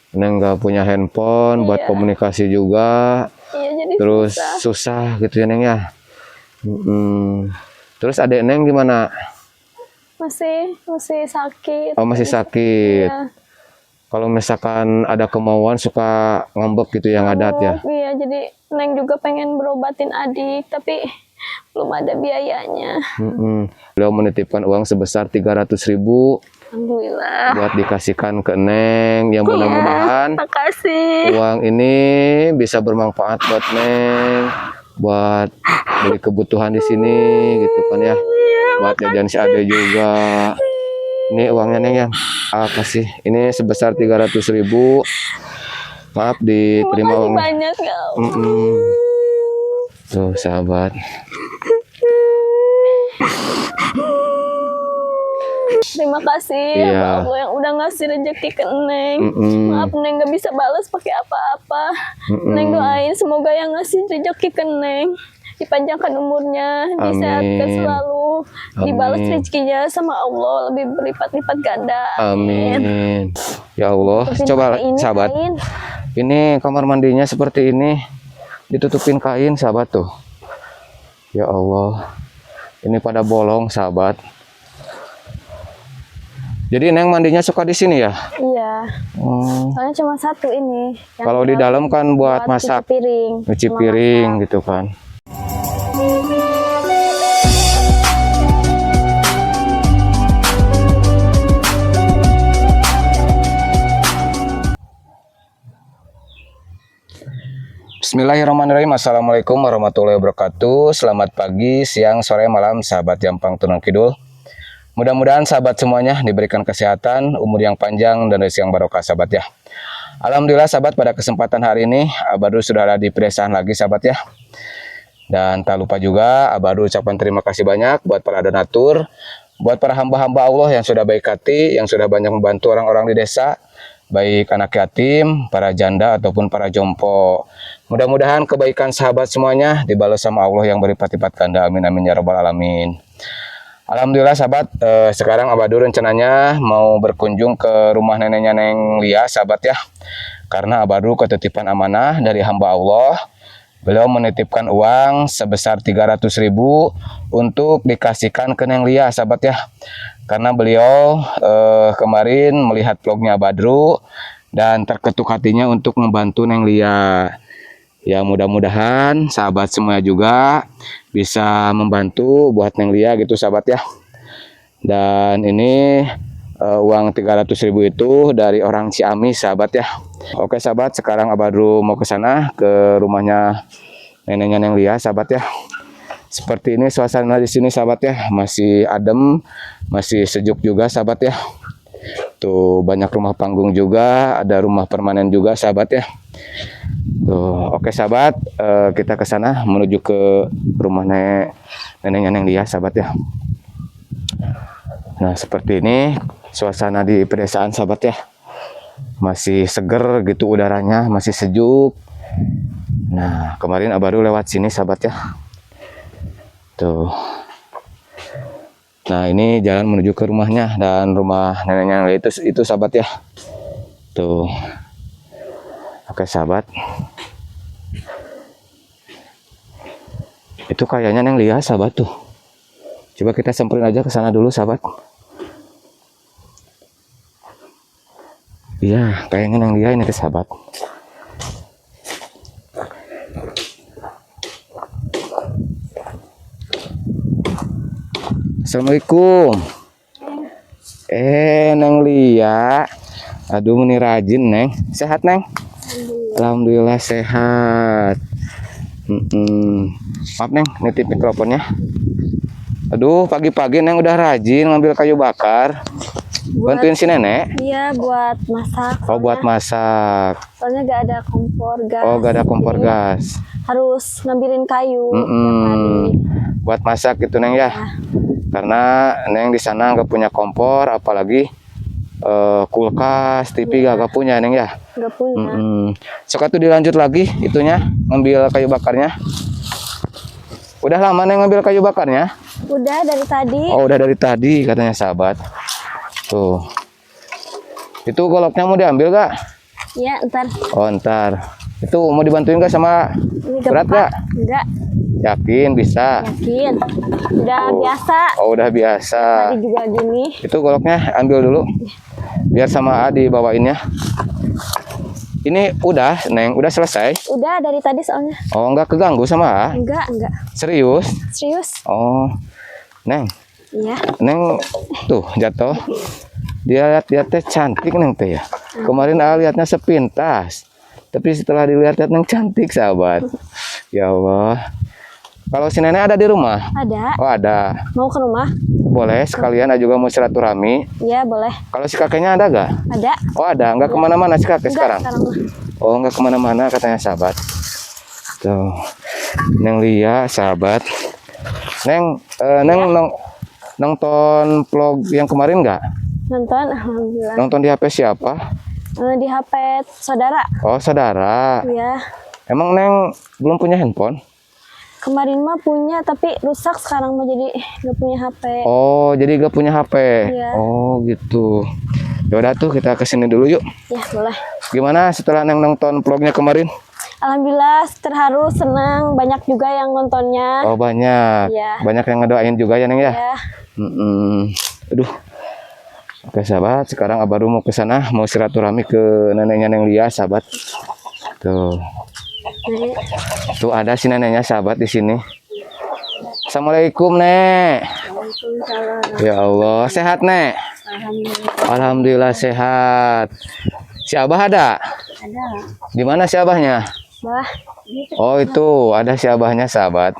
Neng nggak punya handphone buat komunikasi juga. Iya, jadi Terus susah gitu ya Neng ya. Terus adek Neng gimana? masih sakit. Oh masih sakit. Iya. Kalau misalkan ada kemauan suka ngambek gitu yang adat ya? Iya, jadi Neng juga pengen berobatin adik, tapi belum ada biayanya. Beliau menitipkan uang sebesar 300.000. Alhamdulillah. Buat dikasihkan ke Neng. Yang mudah-mudahan makasih. uang ini bisa bermanfaat buat Neng, buat beli kebutuhan di sini gitu kan ya. Buat jajan si Ade juga. Ini uangnya Neng ya. Kasih. Ini sebesar 300.000. Maaf diterima uangnya. Banyak ya. Tuh sahabat. Terima kasih ya Allah yang udah ngasih rezeki ke Neng. Maaf Neng gak bisa balas pakai apa-apa. Neng doain semoga yang ngasih rezeki ke Neng dipanjangkan umurnya, disehatkan selalu, dibalas rezekinya sama Allah lebih berlipat-lipat ganda. Amin. Ya Allah, coba sahabat. Ini kamar mandinya seperti ini, ditutupin kain sahabat tuh. Ya Allah, ini pada bolong sahabat. Jadi Neng mandinya suka di sini ya? Iya. Soalnya cuma satu ini. Kalau di dalam kan buat masak, cuci piring gitu kan. Bismillahirrahmanirrahim. Assalamualaikum warahmatullahi wabarakatuh. Selamat pagi, siang, sore, malam sahabat Jampang Turun Kidul. Mudah-mudahan sahabat semuanya diberikan kesehatan, umur yang panjang, dan rezeki yang barokah sahabat ya. Alhamdulillah sahabat, pada kesempatan hari ini Abadu sudah ada di pedesaan lagi sahabat ya. Dan tak lupa juga Abadu ucapkan terima kasih banyak buat para donatur, buat para hamba-hamba Allah yang sudah baik hati, yang sudah banyak membantu orang-orang di desa, baik anak yatim, para janda ataupun para jompo. Mudah-mudahan kebaikan sahabat semuanya dibalas sama Allah yang berlipat-lipat ganda. Amin amin ya rabbal alamin. Alhamdulillah sahabat, sekarang Abadu rencananya mau berkunjung ke rumah neneknya Neng Lia sahabat ya. Karena Abadu ketitipan amanah dari hamba Allah. Beliau menitipkan uang sebesar 300.000 untuk dikasihkan ke Neng Lia sahabat ya. Karena beliau kemarin melihat vlognya Badru dan terketuk hatinya untuk membantu Neng Lia. Ya mudah-mudahan sahabat semua juga bisa membantu buat Neng Lia gitu sahabat ya. Dan ini uang 300.000 itu dari orang Ciamis sahabat ya. Oke sahabat, sekarang Abadu mau ke sana ke rumahnya neneknya Neng Lia sahabat ya. Seperti ini suasana di sini sahabat ya, masih adem, masih sejuk juga sahabat ya. Tuh banyak rumah panggung juga, ada rumah permanen juga sahabat ya. Tuh, oke sahabat, kita ke sana menuju ke rumah neneknya Neng Lia sahabat ya. Nah seperti ini suasana di pedesaan sahabat ya. Masih seger gitu udaranya, masih sejuk. Nah kemarin Abadu lewat sini sahabat ya. Tuh. Nah ini jalan menuju ke rumahnya dan rumah neneknya itu sahabat ya. Tuh. Oke sahabat. Itu kayaknya Neng Lia sahabat tuh. Coba kita samperin aja ke sana dulu sahabat. Iya, kayaknya Neng Lia ini ke sahabat. Assalamualaikum. Neng Lia. Aduh, ini rajin Neng. Sehat Neng? Alhamdulillah sehat. Maaf Neng, nitip mikrofonnya. Aduh, pagi-pagi Neng udah rajin ngambil kayu bakar. Bantuin si nenek? Iya, buat masak. Oh, buat masak. Soalnya gak ada kompor gas. Oh, gak ada kompor gas. Harus ngambilin kayu tiap hari. Buat masak gitu Neng ya. Karena Neng di sana nggak punya kompor, apalagi kulkas, TV gak punya Neng ya. Gak punya. Sok tuh dilanjut lagi itunya, ngambil kayu bakarnya. Udah lama Neng ngambil kayu bakarnya? Udah dari tadi. Oh, udah dari tadi katanya sahabat. Tuh. Itu goloknya mau diambil gak? Ya, ntar. Oh, ntar. Itu mau dibantuin nggak sama Ini berat gampang. nggak? Enggak, Yakin bisa? yakin. Udah biasa. Oh, udah biasa. Tadi juga gini. Itu goloknya ambil dulu. Biar sama A dibawainnya. Ini udah, Neng, udah selesai. Udah dari tadi soalnya. Oh, nggak keganggu sama A? Enggak. Serius? Serius? Oh, Neng, Iya. Neng tuh jatuh. Dia lihat teh cantik Neng teh ya. Kemarin A lihatnya sepintas. Tapi setelah dilihat Neng cantik sahabat. Ya Allah. Kalau si nenek ada di rumah? Ada. Oh ada. Mau ke rumah? Boleh sekalian juga mau silaturahmi. Iya, boleh. Kalau si kakeknya ada gak? Ada. Oh ada. Nggak kemana-mana si kakek sekarang? Sekarang mah. Oh nggak kemana-mana katanya sahabat. Tuh. Neng Lia sahabat. Neng, nonton vlog yang kemarin nggak? Nonton, alhamdulillah. Nonton di HP siapa? Di HP saudara. Oh saudara. Iya. Emang Neng belum punya handphone? Kemarin mah punya tapi rusak, sekarang mah jadi nggak punya HP. Oh jadi gak punya HP? Iya. Oh gitu. Yaudah tuh kita kesini dulu yuk. Ya, boleh. Gimana setelah Neng nonton vlognya kemarin? Alhamdulillah terharu, senang, banyak juga yang nontonnya. Oh banyak. Iya. Banyak yang ngedoain juga ya Neng ya? Ya. Aduh. Oke sahabat, sekarang Abah mau ke sana, mau silaturahmi ke neneknya Neng Lia sahabat. Tuh. Nek. Tuh ada si neneknya sahabat di sini. Assalamualaikum Nek. Waalaikumsalam. Ya Allah, sehat Nek? Alhamdulillah. Alhamdulillah sehat. Si Abah ada? Ada. Di mana si Abahnya? Bah, Oh itu ada si Abahnya sahabat.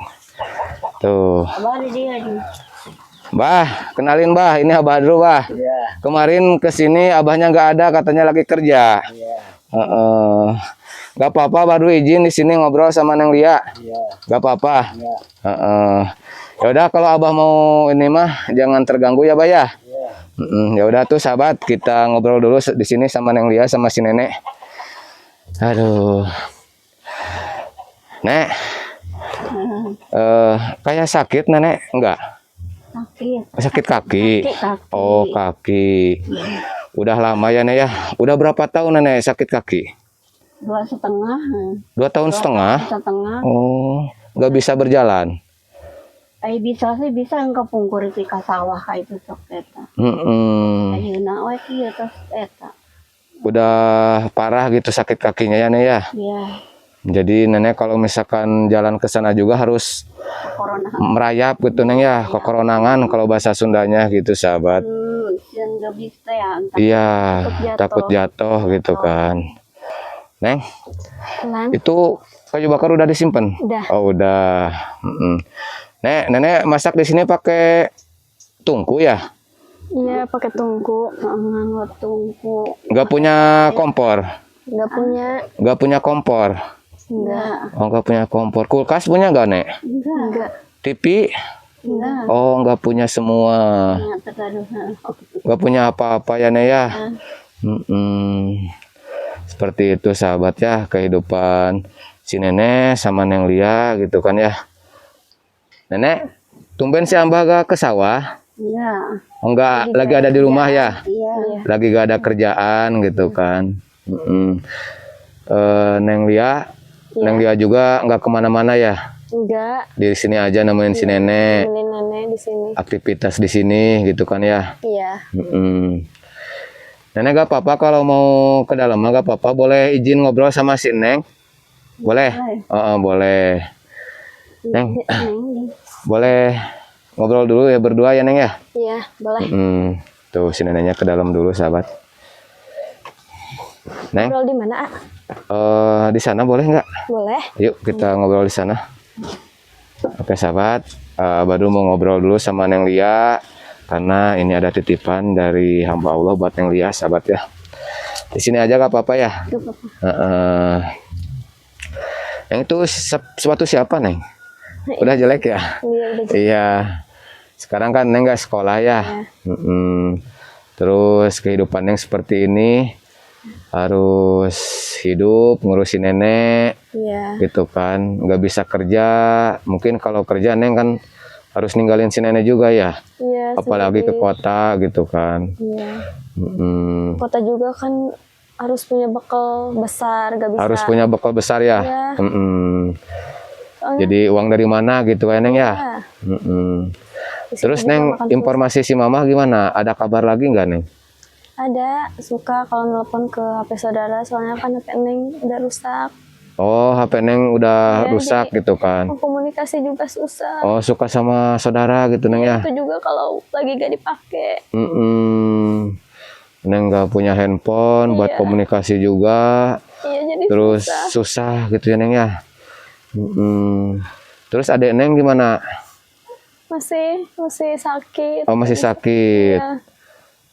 Tuh. abah ada dia nih. Bah, kenalin Bah, ini Abah dulu Bah. Iya, Kemarin kesini Abahnya nggak ada, katanya lagi kerja. iya, Gak apa-apa, baru izin di sini ngobrol sama Neng Lia. iya, Gak apa-apa. iya, Ya udah kalau Abah mau ini mah jangan terganggu ya Bah ya. iya. Ya udah tuh sahabat, kita ngobrol dulu di sini sama Neng Lia sama si nenek. Aduh. Nek. Kayak sakit nenek enggak? Sakit. Sakit kaki. Kaki. Oh, kaki. Udah lama ya Nek ya. Udah berapa tahun nenek sakit kaki? 2,5. 2 tahun setengah. Setengah. Oh, nggak bisa berjalan. Bisa sih bisa engkau pungkur di sawah kayak itu sok eta. Ayeuna we kieu tos eta. Udah parah gitu sakit kakinya ya Nek ya. Iya, Jadi nenek kalau misalkan jalan ke sana juga harus corona. merayap gitu Neng ya, kekoronangan kalau bahasa Sundanya gitu sahabat. Yang gak bisa ya entar Iya, takut takut jatuh gitu kan. Neng, pelan. itu kayu bakar udah disimpan? Udah. Oh udah. Nek, nenek masak di sini pakai tungku ya? Iya, pakai tungku, nganggo tungku. Nggak punya kompor? Enggak punya. Nggak punya kompor? Enggak. Oh nggak punya kompor. Kulkas punya nggak Nek? Enggak. TV? Enggak. Oh nggak punya semua. Enggak terlalu. Nggak punya apa-apa ya Nek ya? Seperti itu sahabat ya kehidupan si nenek sama Neng Lia gitu kan ya. Nenek, tumben si Ambah gak ke sawah? Iya. Enggak, lagi ada di rumah ya? Iya. Lagi gak ada kerjaan gitu kan. Neng Lia, Neng Lia juga nggak kemana-mana ya? Enggak. Di sini aja nemenin si nenek, Nenek nenek di sini. aktivitas di sini gitu kan ya. Iya. Nenek gak apa-apa kalau mau ke dalam, gak apa-apa, boleh izin ngobrol sama si Neng? Boleh? Boleh. Neng, boleh ngobrol dulu ya berdua ya Neng ya? Iya, boleh. Tuh si neneknya ke dalam dulu sahabat. Neng, Ngobrol di mana, A? di sana boleh nggak? Boleh. Yuk kita ngobrol di sana. Oke sahabat, baru mau ngobrol dulu sama Neng Lia karena ini ada titipan dari hamba Allah buat Neng Lia sahabat ya. Di sini aja gak apa-apa ya. Gak apa-apa. Yang itu sepatu siapa Neng? Udah jelek ya? Iya, udah jadi. Iya. Sekarang kan Neng gak sekolah ya. Terus kehidupan Neng seperti ini harus hidup ngurusin nenek Iya. gitu kan, nggak bisa kerja. Mungkin kalau kerja Neng kan harus ninggalin si nenek juga ya, Iya. apalagi ke kota gitu kan. Iya. Mm-mm. Kota juga kan harus punya bekal besar, gak bisa. Harus punya bekal besar ya. Iya. Soalnya, Jadi uang dari mana gitu ya Neng ya. iya. Di situ Terus juga Neng, makan informasi si Mama gimana? Ada kabar lagi nggak Neng? ada, suka kalau nelpon ke HP saudara, soalnya kan HP Neng udah rusak. Oh, HP Neng udah Iya, rusak jadi gitu kan. komunikasi juga susah. Oh, suka sama saudara gitu Neng ya. Itu juga kalau lagi gak dipakai. Neng nggak punya handphone buat Iya. komunikasi juga. Iya, jadi Terus susah. susah gitu ya Neng ya. Terus adek Neng gimana? Masih sakit. Oh, masih sakit. Iya.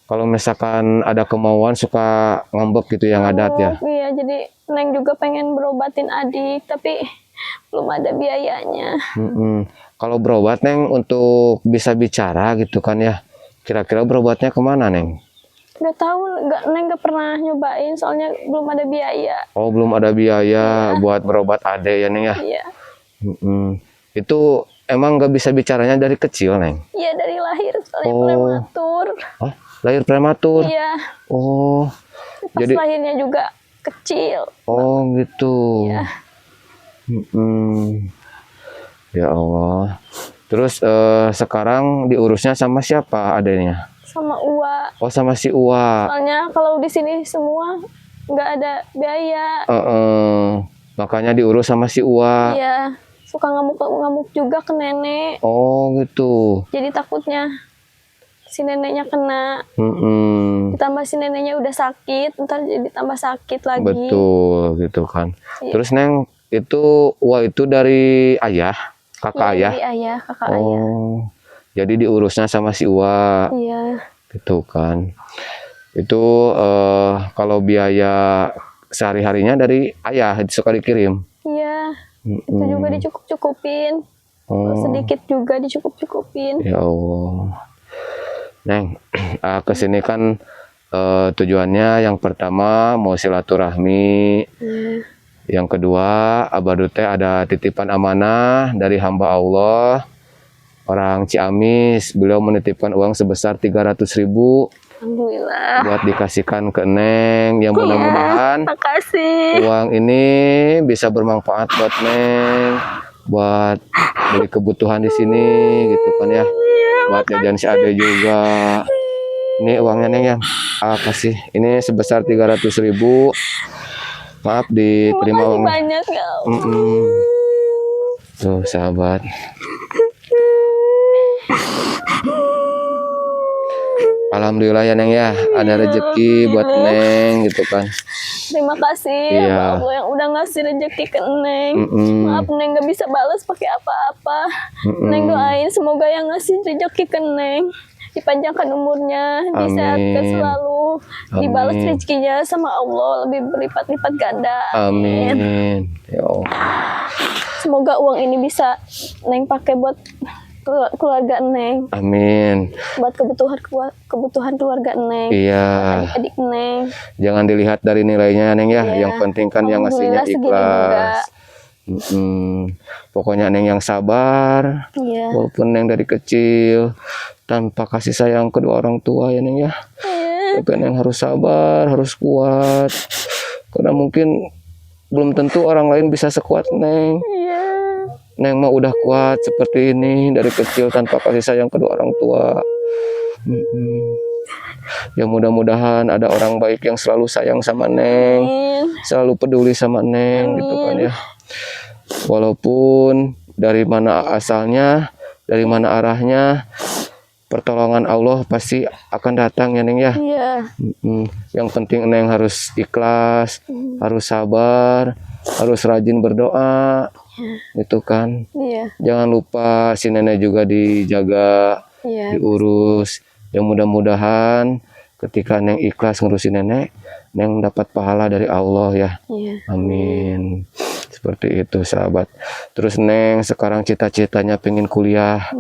Kalau misalkan ada kemauan suka ngambek gitu yang adat ya. Iya, jadi Neng juga pengen berobatin adik, tapi belum ada biayanya. Kalau berobat Neng untuk bisa bicara gitu kan ya. Kira-kira berobatnya kemana Neng? Nggak tahu, Neng nggak pernah nyobain, soalnya belum ada biaya. Oh, belum ada biaya buat berobat adek ya Neng ya. Iya. Itu emang nggak bisa bicaranya dari kecil Neng? Iya, dari lahir, soalnya prematur. Oh, lahir prematur? Iya. Oh, Pas lahirnya juga kecil. oh gitu. Iya. Ya Allah. Terus sekarang diurusnya sama siapa adanya? Sama Uwa. Oh, sama si Uwa. Soalnya kalau di sini semua nggak ada biaya. Makanya diurus sama si Uwa. Iya. Suka ngamuk-ngamuk juga ke nenek. Oh gitu. Jadi takutnya si neneknya kena. Ditambah si neneknya udah sakit, ntar jadi tambah sakit lagi. Betul gitu kan. Iya. Terus Neng, itu Uwa itu dari ayah, kakak ayah? Dari ayah, kakak ayah. Jadi diurusnya sama si Uwa. Iya. Gitu kan. Itu kalau biaya sehari-harinya dari ayah suka dikirim. Iya. Itu juga dicukup-cukupin. Sedikit juga dicukup-cukupin. Ya Allah. Neng, kesini kan tujuannya yang pertama mau silaturahmi. Yang kedua, Abadu teh ada titipan amanah dari hamba Allah. Orang Ciamis, beliau menitipkan uang sebesar 300.000. Alhamdulillah. Buat dikasihkan ke Neng. Yang mudah-mudahan makasih. uang ini bisa bermanfaat buat Neng. Buat beli kebutuhan di sini gitu kan ya. Buat jajan si Ade juga. Ini uangnya Neng ya. Kasih. Ini sebesar 300.000. Maaf diterima uangnya. Banyak ya. Tuh sahabat. Alhamdulillah ya Neng ya, ada rezeki buat Neng gitu kan. Terima kasih ya Allah yang udah ngasih rezeki ke Neng. Maaf Neng gak bisa balas pakai apa-apa. Neng doain semoga yang ngasih rezeki ke Neng dipanjangkan umurnya, disehatkan selalu, dibalas rezekinya sama Allah lebih berlipat-lipat ganda. Amin. Ya Allah. Semoga uang ini bisa Neng pakai buat keluarga Neng. Amin. Buat kebutuhan keluarga Neng. Iya. Adik-adik Neng. Jangan dilihat dari nilainya Neng ya. Iya. Yang penting kan yang ngasihnya ikhlas. Pokoknya Neng yang sabar. Iya. Walaupun Neng dari kecil tanpa kasih sayang kedua orang tua ya Neng ya. Iya. Tapi Neng harus sabar, harus kuat. Karena mungkin belum tentu orang lain bisa sekuat Neng. Iya. Neng mah udah kuat seperti ini dari kecil tanpa kasih sayang kedua orang tua. Ya mudah-mudahan ada orang baik yang selalu sayang sama Neng, selalu peduli sama Neng gitu kan ya. Walaupun dari mana asalnya, dari mana arahnya, pertolongan Allah pasti akan datang ya Neng ya. Iya. Yang penting Neng harus ikhlas, harus sabar, harus rajin berdoa. Itu kan. Iya. Jangan lupa si nenek juga dijaga, diurus. Yang mudah-mudahan ketika Neng ikhlas ngurusin nenek, Neng dapat pahala dari Allah ya. Amin. Seperti itu sahabat. Terus Neng sekarang cita-citanya pengen kuliah.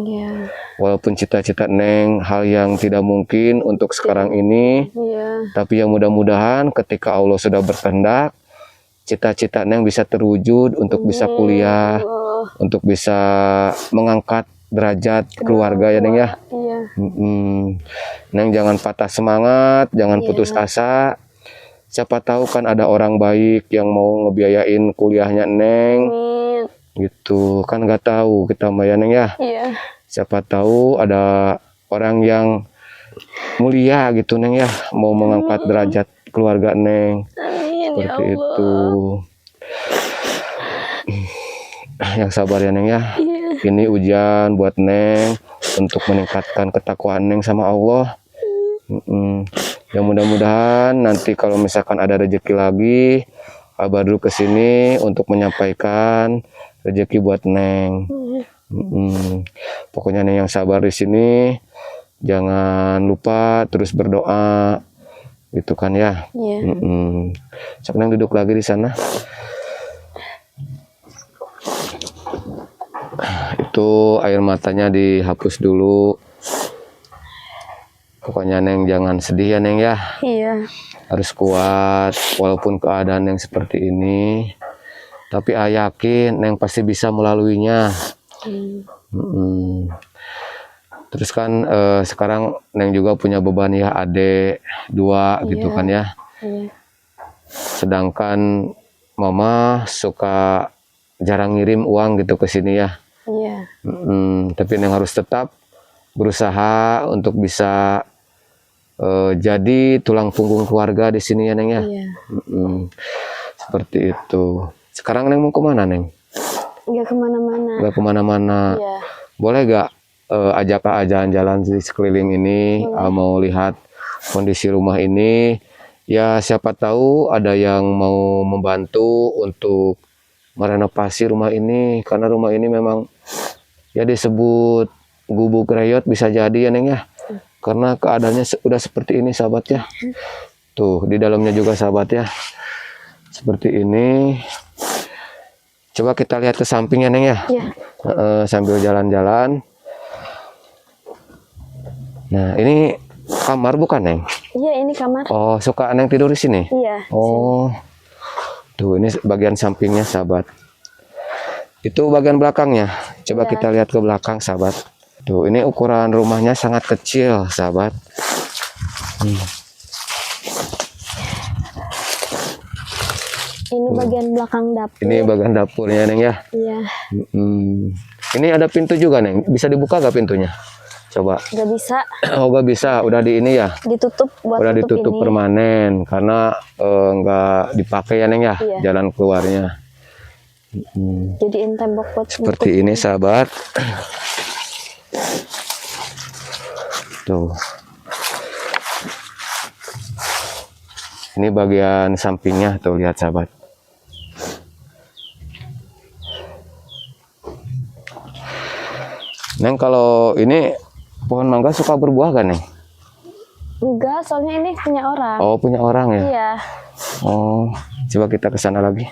Walaupun cita-cita Neng hal yang tidak mungkin untuk sekarang ini. Tapi yang mudah-mudahan ketika Allah sudah berkehendak, cita-cita Neng bisa terwujud untuk bisa kuliah, untuk bisa mengangkat derajat keluarga ya Neng ya. Neng jangan patah semangat, jangan putus asa. Siapa tahu kan ada orang baik yang mau ngebiayain kuliahnya Neng. Amin. Gitu kan, nggak tahu kita mah ya Neng ya. Iya. Siapa tahu ada orang yang mulia gitu Neng ya, mau mengangkat derajat keluarga Neng. Amin ya Seperti Allah. itu. Yang sabar ya Neng ya. Iya. Ini ujian buat Neng untuk meningkatkan ketakwaan Neng sama Allah. Ya mudah-mudahan nanti kalau misalkan ada rezeki lagi, Abah dulu ke sini untuk menyampaikan rezeki buat Neng. Pokoknya Neng yang sabar di sini, jangan lupa terus berdoa, gitu kan ya. Iya. Sok Neng duduk lagi di sana. Itu air matanya dihapus dulu. Pokoknya Neng jangan sedih ya Neng ya. Iya. Harus kuat walaupun keadaan yang seperti ini. Tapi yakin Neng pasti bisa melaluinya. Terus kan sekarang Neng juga punya beban ya, adik 2 gitu kan ya. Iya. Sedangkan Mama suka jarang ngirim uang gitu ke sini ya. Iya. Tapi Neng harus tetap berusaha untuk bisa jadi tulang punggung keluarga di sini ya Neng ya. Iya. Seperti itu. Sekarang Neng mau kemana Neng? Nggak kemana-mana. Gak kemana-mana. Iya. Boleh gak ajak jalan-jalan di sekeliling ini, mau lihat kondisi rumah ini. Ya siapa tahu ada yang mau membantu untuk merenovasi rumah ini, karena rumah ini memang ya disebut gubuk reyot, bisa jadi ya Neng ya, karena keadaannya udah seperti ini sahabat ya. Tuh di dalamnya juga sahabat ya, seperti ini. Coba kita lihat ke sampingnya Neng ya. Iya. Sambil jalan-jalan. Nah ini kamar bukan Neng? Iya, ini kamar. Oh, suka Neng tidur di sini? Iya. Oh, tuh ini bagian sampingnya sahabat. Itu bagian belakangnya. Coba Iya. kita lihat ke belakang sahabat. Tuh ini ukuran rumahnya sangat kecil sahabat. Ini bagian belakang dapur. Ini bagian dapurnya Neng ya. Iya. Ini ada pintu juga Neng. Bisa dibuka gak pintunya? Coba. Nggak bisa. Oh gak bisa. Udah di ini ya. Ditutup buat Udah tutup ditutup ini. permanen karena nggak dipakai ya Neng ya. Iya. Jalan keluarnya. Jadiin tembok buat Seperti ini sahabat. Tuh. Ini bagian sampingnya tuh, lihat sahabat. Neng kalau ini pohon mangga suka berbuah kan Neng? Enggak, soalnya ini punya orang. Oh punya orang ya? Iya. Oh coba kita ke sana lagi.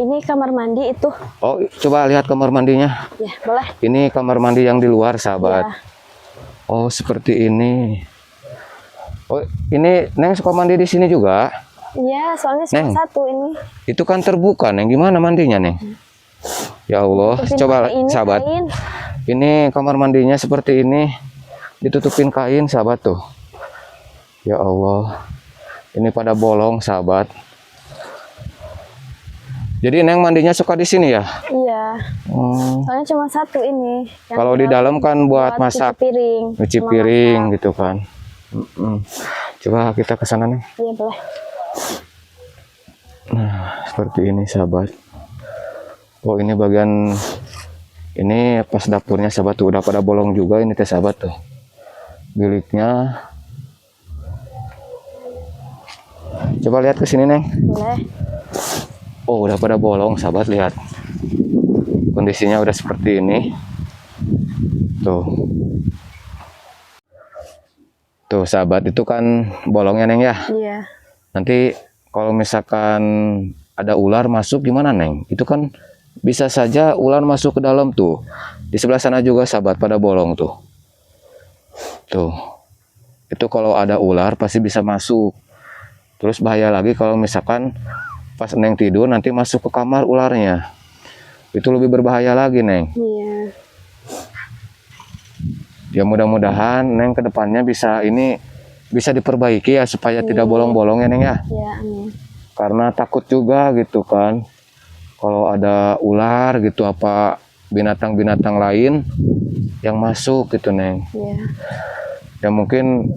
Ini kamar mandi itu. Oh coba lihat kamar mandinya. Ya, boleh. Ini kamar mandi yang di luar sahabat. Ya. Oh seperti ini. Oh ini Neng suka mandi di sini juga? Iya, soalnya cuma Neng. satu ini. Itu kan terbuka Neng, gimana mandinya Neng? Ya Allah, Tutupin coba pakai ini, sahabat. kain. Ini kamar mandinya seperti ini, ditutupin kain sahabat tuh. Ya Allah, ini pada bolong sahabat. Jadi Neng mandinya suka di sini ya? Iya. Soalnya cuma satu ini. Yang Kalau di dalam kan buat masak, cuci piring. cuci sama piring masak. gitu kan. Coba kita ke sana Neng. Iya, boleh. Nah, seperti ini sahabat. Oh ini bagian ini pas dapurnya sahabat tuh udah pada bolong juga ini teh sahabat tuh. Biliknya. Coba lihat ke sini Neng. Boleh. Oh udah pada bolong sahabat, lihat. Kondisinya udah seperti ini. Tuh. Tuh sahabat itu kan bolongnya Neng ya. Iya. Nanti kalau misalkan ada ular masuk gimana Neng? Itu kan bisa saja ular masuk ke dalam tuh. Di sebelah sana juga sahabat pada bolong tuh. Tuh. Itu kalau ada ular pasti bisa masuk. Terus bahaya lagi kalau misalkan pas Neng tidur nanti masuk ke kamar ularnya. Itu lebih berbahaya lagi Neng. Iya. Ya mudah-mudahan Neng kedepannya bisa diperbaiki ya supaya tidak bolong-bolong ya Neng ya. Ya, amin. Karena takut juga gitu kan. Kalau ada ular gitu apa binatang-binatang lain yang masuk gitu Neng. Ya. Ya mungkin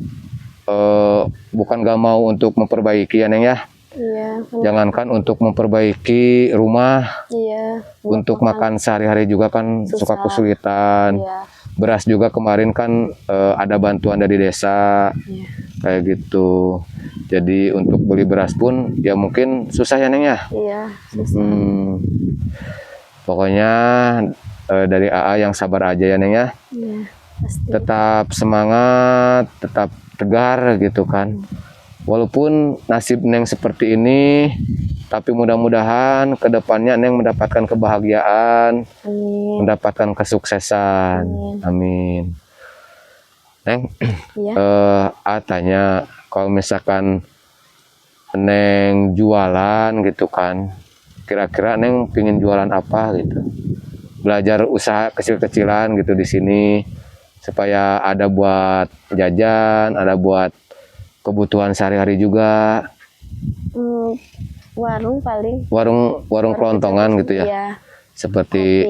bukan gak mau untuk memperbaiki ya Neng ya. Iya. Jangankan untuk memperbaiki rumah, Iya. untuk makan sehari-hari juga kan suka kesulitan. Iya. Beras juga kemarin kan ada bantuan dari desa. Iya. Kayak gitu. Jadi untuk beli beras pun ya mungkin susah ya Neng ya. Iya, susah. Pokoknya dari AA yang sabar aja ya Neng ya. Iya, pasti. Tetap semangat, tetap tegar gitu kan. Walaupun nasib Neng seperti ini, tapi mudah-mudahan kedepannya Neng mendapatkan kebahagiaan, Amin. mendapatkan kesuksesan. Amin. Neng, Iya. tanya kalau misalkan Neng jualan gitu kan, kira-kira Neng pingin jualan apa gitu? Belajar usaha kecil-kecilan gitu di sini supaya ada buat jajan, ada buat kebutuhan sehari-hari juga. Warung paling. Warung kelontongan gitu ya. Iya. Seperti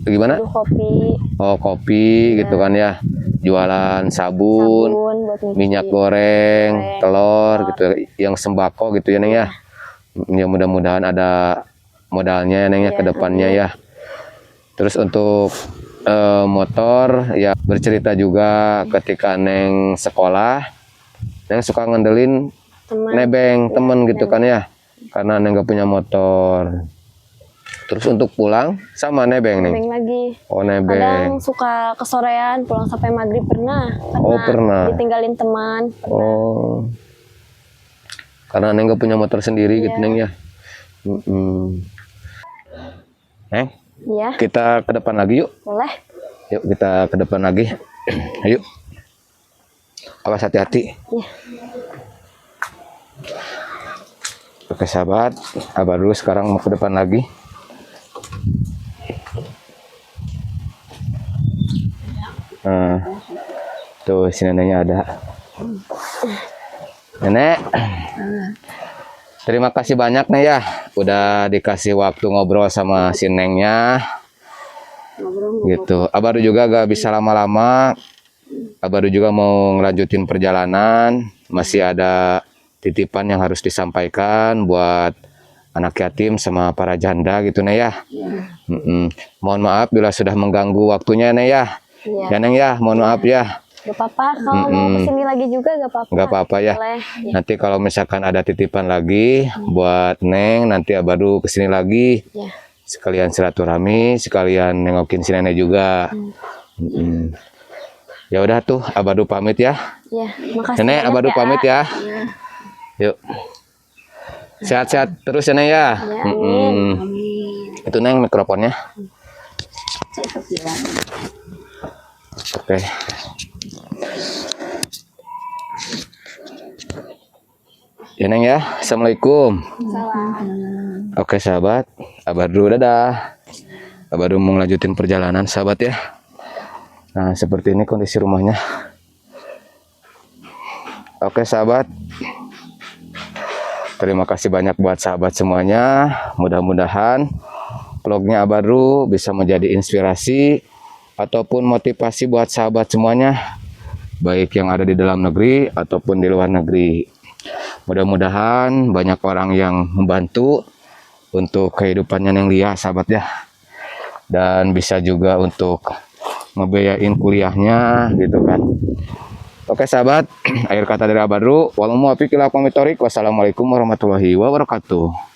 gimana? Kopi. Oh, kopi gitu kan ya. Jualan sabun, Buat nyuci. minyak goreng, telur gitu, yang sembako gitu ya Neng ya. Ya mudah-mudahan ada modalnya ya Neng ya ke depannya ya. Terus untuk motor ya bercerita juga ketika Neng sekolah, Neng suka ngandelin nebeng temen gitu kan ya. Karena Neng gak punya motor. Terus untuk pulang sama nebeng Neng. Nebeng lagi. Oh, nebeng. Kadang suka kesorean, pulang sampai maghrib pernah. Oh, pernah. Ditinggalin teman. Oh. Karena Neng gak punya motor sendiri gitu Neng ya. Neng, Iya. kita ke depan lagi yuk. Boleh. Yuk kita ke depan lagi. Ayo. Awas hati-hati. Iya. Oke sahabat, Abah dulu sekarang mau ke depan lagi. Tuh si neneknya ada. Nenek, terima kasih banyak nih ya, udah dikasih waktu ngobrol sama si Nengnya. Gitu. Abah juga gak bisa lama-lama. Abah juga mau ngelanjutin perjalanan, masih ada titipan yang harus disampaikan buat anak yatim sama para janda gitu nih ya. Mohon maaf bila sudah mengganggu waktunya nih ya. Ya Neng ya, mohon maaf ya. Gak apa-apa, kalau mau kesini lagi juga gak apa-apa. Gak apa-apa ya. Boleh. Nanti kalau misalkan ada titipan lagi buat Neng, nanti Abah kesini lagi. Ya. Sekalian silaturahmi, sekalian nengokin si nenek juga. Ya udah tuh, Abah pamit ya. Ya, makasih. Nenek, Abah pamit ya. Yuk. Sehat-sehat terus ya Neng ya. Amin. Itu Neng mikrofonnya. Oke. Ya Neng ya. Assalamualaikum. Oke sahabat, Abah dadah. Abah mau ngelanjutin perjalanan sahabat ya. Nah seperti ini kondisi rumahnya. Oke sahabat, terima kasih banyak buat sahabat semuanya. Mudah-mudahan vlognya Abah bisa menjadi inspirasi ataupun motivasi buat sahabat semuanya, baik yang ada di dalam negeri ataupun di luar negeri. Mudah-mudahan banyak orang yang membantu untuk kehidupannya yang Lia sahabat ya, dan bisa juga untuk ngebiayain kuliahnya gitu kan. Oke sahabat, akhir kata dari Abah. Wassalamualaikum warahmatullahi wabarakatuh.